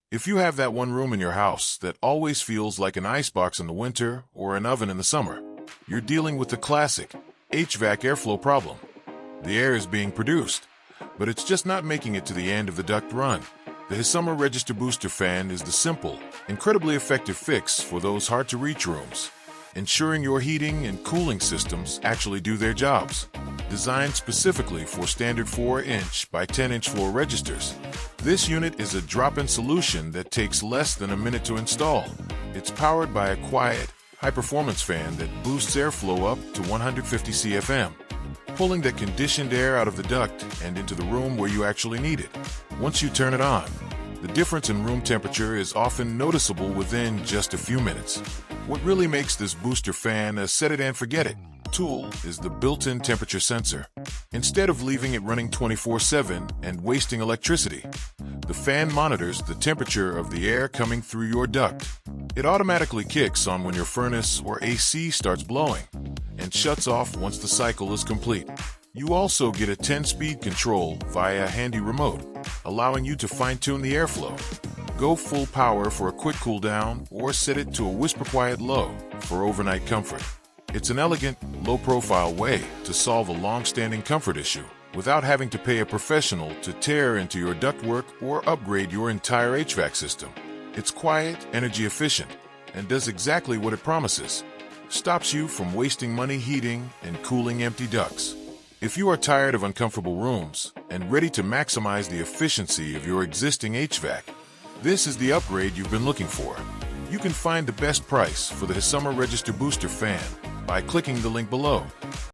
If you have that one room in your house that always feels like an icebox in the winter or an oven in the summer, you're dealing with the classic HVAC airflow problem. The air is being produced, but it's just not making it to the end of the duct run. The Hisummer Register Booster Fan is the simple, incredibly effective fix for those hard-to-reach rooms, ensuring your heating and cooling systems actually do their jobs. Designed specifically for standard 4-inch by 10-inch floor registers, this unit is a drop-in solution that takes less than a minute to install. It's powered by a quiet, high-performance fan that boosts airflow up to 150 CFM, pulling that conditioned air out of the duct and into the room where you actually need it. Once you turn it on, the difference in room temperature is often noticeable within just a few minutes. What really makes this booster fan a set-it-and-forget-it tool is the built-in temperature sensor. Instead of leaving it running 24/7 and wasting electricity, the fan monitors the temperature of the air coming through your duct. It automatically kicks on when your furnace or AC starts blowing and shuts off once the cycle is complete. You also get a 10-speed control via a handy remote, allowing you to fine-tune the airflow. Go full power for a quick cool down or set it to a whisper-quiet low for overnight comfort. It's an elegant, low-profile way to solve a long-standing comfort issue without having to pay a professional to tear into your ductwork or upgrade your entire HVAC system. It's quiet, energy efficient, and does exactly what it promises. Stops you from wasting money heating and cooling empty ducts. If you are tired of uncomfortable rooms and ready to maximize the efficiency of your existing HVAC, this is the upgrade you've been looking for. You can find the best price for the Hisummer Register Booster Fan by clicking the link below.